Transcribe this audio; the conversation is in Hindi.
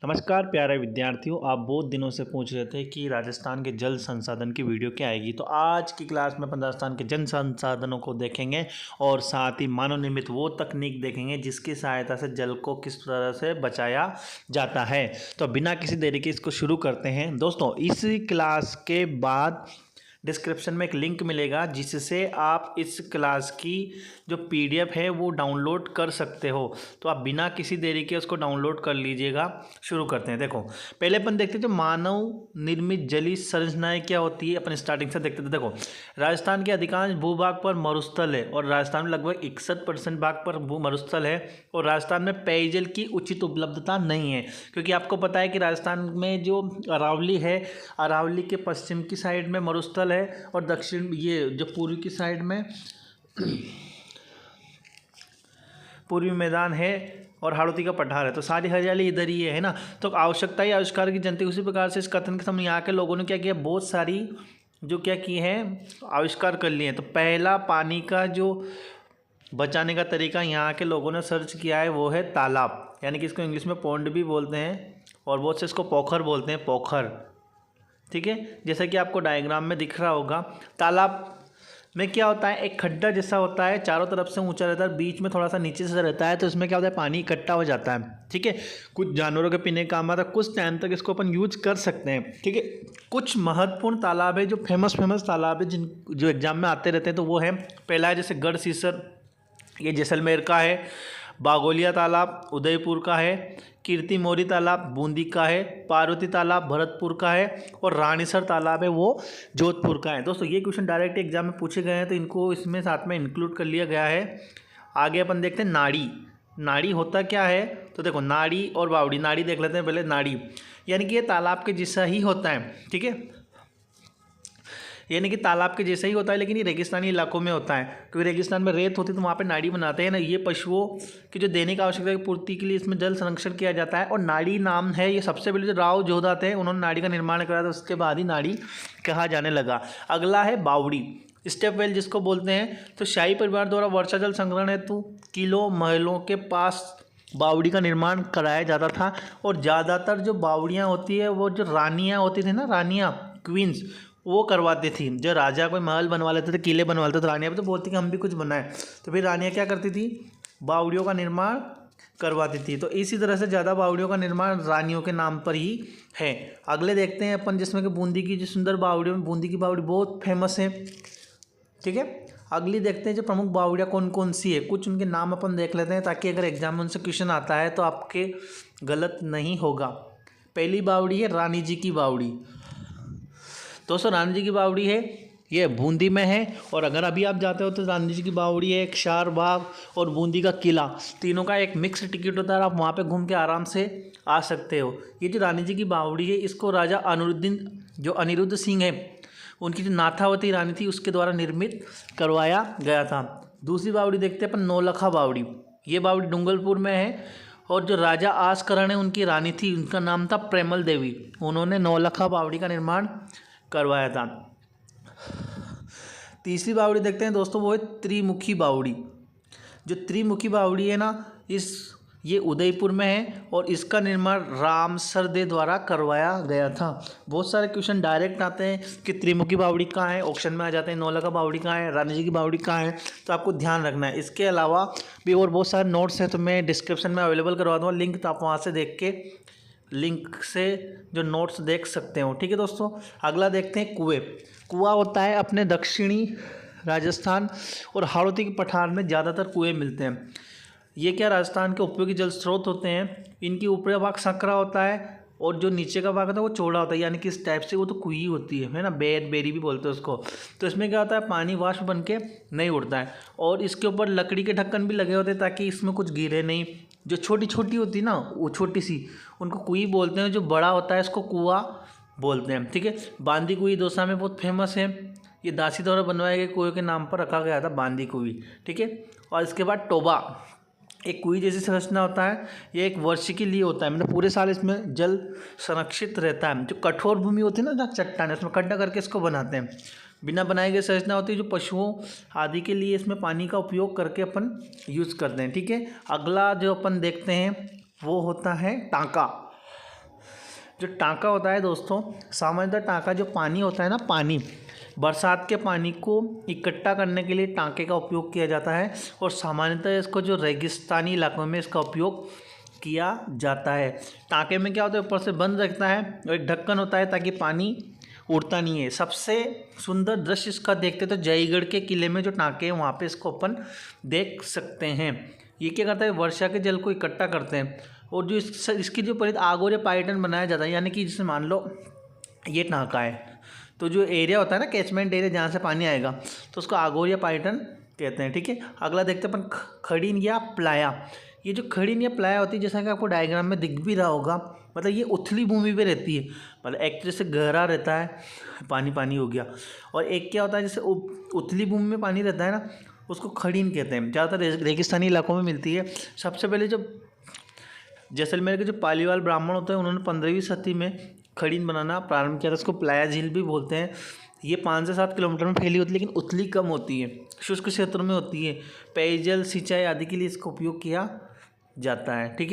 नमस्कार प्यारे विद्यार्थियों। आप बहुत दिनों से पूछ रहे थे कि राजस्थान के जल संसाधन की वीडियो क्या आएगी। तो आज की क्लास में अपन राजस्थान के जल संसाधनों को देखेंगे और साथ ही मानव निर्मित वो तकनीक देखेंगे जिसकी सहायता से जल को किस तरह से बचाया जाता है। तो बिना किसी देरी के इसको शुरू करते हैं। दोस्तों, इस क्लास के बाद डिस्क्रिप्शन में एक लिंक मिलेगा जिससे आप इस क्लास की जो पीडीएफ है वो डाउनलोड कर सकते हो। तो आप बिना किसी देरी के उसको डाउनलोड कर लीजिएगा। शुरू करते हैं। देखो, पहले अपन देखते हैं जो मानव निर्मित जलीय संरचनाएं क्या होती है। अपन स्टार्टिंग से देखते थे। देखो, राजस्थान के अधिकांश भूभाग पर मरुस्थल है और राजस्थान में लगभग 61% भाग पर मरुस्थल है और राजस्थान में पेयजल की उचित उपलब्धता नहीं है, क्योंकि आपको पता है कि राजस्थान में जो अरावली है, अरावली के पश्चिम की साइड में मरुस्थल है और दक्षिण ये जो पूर्वी की साइड में पूर्वी मैदान है और हाड़ौती का पठार है। तो सारी हरियाली इधर ही है ना। तो आवश्यकता ही आविष्कार की जनती। उसी प्रकार से इस कथन के समय यहाँ के लोगों ने क्या किया, बहुत सारी जो क्या की है आविष्कार कर लिए हैं। तो पहला पानी का जो बचाने का तरीका यहाँ के लोगों ने सर्च किया है वो है तालाब, यानी कि इसको इंग्लिश में पॉन्ड भी बोलते हैं और बहुत से इसको पोखर बोलते हैं, पोखर। ठीक है, जैसा कि आपको डायग्राम में दिख रहा होगा। तालाब में क्या होता है, एक खड्डा जैसा होता है, चारों तरफ से ऊंचा रहता है, बीच में थोड़ा सा नीचे से रहता है। तो इसमें क्या होता है, पानी इकट्ठा हो जाता है। ठीक है, कुछ जानवरों के पीने का काम आता है, कुछ टाइम तक इसको अपन यूज कर सकते हैं। ठीक है, कुछ महत्वपूर्ण तालाब है जो फेमस तालाब है जो एग्जाम में आते रहते हैं। तो वो है, पहला है जैसे गढ़ सीसर, ये जैसलमेर का है। बागोलिया तालाब उदयपुर का है। कीर्ति मोरी तालाब बूंदी का है। पार्वती तालाब भरतपुर का है और रानीसर तालाब है वो जोधपुर का है। दोस्तों, ये क्वेश्चन डायरेक्ट एग्जाम में पूछे गए हैं तो इनको इसमें साथ में इंक्लूड कर लिया गया है। आगे अपन देखते हैं नाड़ी। नाड़ी होता क्या है, तो देखो, नाड़ी और बावड़ी। नाड़ी देख लेते हैं पहले। नाड़ी यानी कि ये तालाब के जैसा ही होता है। ठीक है, यानी कि तालाब के जैसा ही होता है, लेकिन ये रेगिस्तानी इलाकों में होता है, क्योंकि रेगिस्तान में रेत होती है तो वहाँ पे नाड़ी बनाते हैं ना। ये पशुओं की जो दैनिक आवश्यकता की पूर्ति के लिए इसमें जल संरक्षण किया जाता है। और नाड़ी नाम है, ये सबसे पहले जो राव जोधा थे उन्होंने नाड़ी का निर्माण कराया था, उसके बाद ही नाड़ी कहा जाने लगा। अगला है बावड़ी, स्टेप वेल जिसको बोलते हैं। तो शाही परिवार द्वारा वर्षा जल संग्रहण हेतु किलो महलों के पास बावड़ी का निर्माण कराया जाता था। और ज़्यादातर जो बावड़ियाँ होती है वो जो रानियाँ होती थी ना, रानियाँ, क्वींस, वो करवाती थी। जो राजा कोई महल बनवा लेते थे, किले बनवा लेते थे, तो रानियाँ भी तो बोलती कि हम भी कुछ बनाएं। तो फिर रानियाँ क्या करती थी, बावड़ियों का निर्माण करवाती थी। तो इसी तरह से ज़्यादा बावड़ियों का निर्माण रानियों के नाम पर ही है। अगले देखते हैं अपन, जिसमें कि बूंदी की जो सुंदर बावड़ियों में बूंदी की बावड़ी बहुत फेमस है। ठीक है, अगली देखते हैं जो प्रमुख बावड़ियाँ कौन कौन सी है, कुछ उनके नाम अपन देख लेते हैं ताकि अगर एग्जाम में उनसे क्वेश्चन आता है तो आपके गलत नहीं होगा। पहली बावड़ी है रानी जी की बावड़ी। दोस्तों, रानी जी की बावड़ी है, ये बूंदी में है। और अगर अभी आप जाते हो तो रानी जी की बावड़ी है, क्षार बाग और बूंदी का किला, तीनों का एक मिक्स टिकट होता है। आप वहाँ पे घूम के आराम से आ सकते हो। ये जो रानी जी की बावड़ी है, इसको राजा अनिरुद्ध सिंह है, उनकी जो नाथावती रानी थी उसके द्वारा निर्मित करवाया गया था। दूसरी बावड़ी देखते हैं अपन, नौलखा बावड़ी। ये बावड़ी डूंगरपुर में है और जो राजा आसकरण है उनकी रानी थी, उनका नाम था प्रेमल देवी। उन्होंने नौलखा बावड़ी का निर्माण करवाया था। तीसरी बावड़ी देखते हैं दोस्तों, वो है त्रिमुखी बावड़ी। जो त्रिमुखी बावड़ी है ना, ये उदयपुर में है और इसका निर्माण रामसर दे द्वारा करवाया गया था। बहुत सारे क्वेश्चन डायरेक्ट आते हैं कि त्रिमुखी बावड़ी कहाँ है, ऑप्शन में आ जाते हैं। नौलखा बावड़ी कहाँ है, रानी जी की बावड़ी कहाँ है, तो आपको ध्यान रखना है। इसके अलावा भी और बहुत सारे नोट्स हैं तो मैं डिस्क्रिप्शन में अवेलेबल करवा दूँगा लिंक, तो आप वहाँ से देख के लिंक से जो नोट्स देख सकते हो। ठीक है दोस्तों, अगला देखते हैं कुएं। कुआं होता है अपने दक्षिणी राजस्थान और हाड़ौती के पठार में ज़्यादातर कुएं मिलते हैं। ये क्या, राजस्थान के उपयोगी जल स्रोत होते हैं। इनकी ऊपरी भाग संकरा होता है और जो नीचे का भाग होता है वो चौड़ा होता है, यानी कि इस टाइप से वो तो कुई होती है ना, बेरी भी बोलते हैं उसको। तो इसमें क्या होता है, पानी वाष्प बन के नहीं उड़ता है और इसके ऊपर लकड़ी के ढक्कन भी लगे होते हैं ताकि इसमें कुछ गिरे नहीं। जो छोटी छोटी होती है ना, वो छोटी सी, उनको कुई बोलते हैं। जो बड़ा होता है इसको कुआं बोलते हैं। ठीक है, बांदी कुई दौसा में बहुत फेमस है। ये दासी द्वारा बनवाए गए कुएं के नाम पर रखा गया था, बांदी कुई। ठीक है, और इसके बाद टोबा, एक कुई जैसी संरचना होता है। ये एक वर्ष के लिए होता है, मतलब पूरे साल इसमें जल संरक्षित रहता है। जो कठोर भूमि होती है ना, जहाँ चट्टान है, उसमें खड्डा करके इसको बनाते हैं। बिना बनाए गए संरचना होती है जो पशुओं आदि के लिए इसमें पानी का उपयोग करके अपन यूज़ करते हैं। ठीक है, अगला जो अपन देखते हैं वो होता है टांका। जो टाँका होता है दोस्तों, सामान्यतः टाँका जो पानी होता है ना, पानी, बरसात के पानी को इकट्ठा करने के लिए टाँके का उपयोग किया जाता है। और सामान्यतः इसको जो रेगिस्तानी इलाकों में इसका उपयोग किया जाता है। टाँके में क्या होता है, ऊपर से बंद रखता है और एक ढक्कन होता है ताकि पानी उड़ता नहीं है। सबसे सुंदर दृश्य इसका देखते तो जयगढ़ के किले में जो टाँके हैं वहाँ पे इसको अपन देख सकते हैं। ये क्या करता है, वर्षा के जल को इकट्ठा करते हैं। और जो इसकी जो परित आगोरे पायटन बनाया जाता है, यानी कि जैसे मान लो ये टाँका है, तो जो एरिया होता है ना, कैचमेंट एरिया जहाँ से पानी आएगा, तो उसको आगोरिया पायटन कहते हैं। ठीक है, अगला देखते हैं अपन खड़ीन या प्लाया। ये जो खड़ीन या प्लाया होती है, जैसा कि आपको डायग्राम में दिख भी रहा होगा, मतलब ये उथली भूमि पे रहती है। मतलब एक जैसे गहरा रहता है, पानी पानी हो गया, और एक क्या होता है जैसे उथली भूमि में पानी रहता है ना, उसको खड़ीन कहते हैं। ज़्यादातर रेगिस्तानी इलाकों में मिलती है। सबसे पहले जो जैसलमेर के जो पालीवाल ब्राह्मण होते हैं, उन्होंने 15वीं सदी में खड़ीन बनाना प्रारंभ किया था। उसको प्लाया झील भी बोलते हैं। ये 5 से 7 किलोमीटर में फैली होती है, लेकिन उथली कम होती है, शुष्क क्षेत्र में होती है। पेयजल, सिंचाई आदि के लिए इसका उपयोग किया जाता है। ठीक है।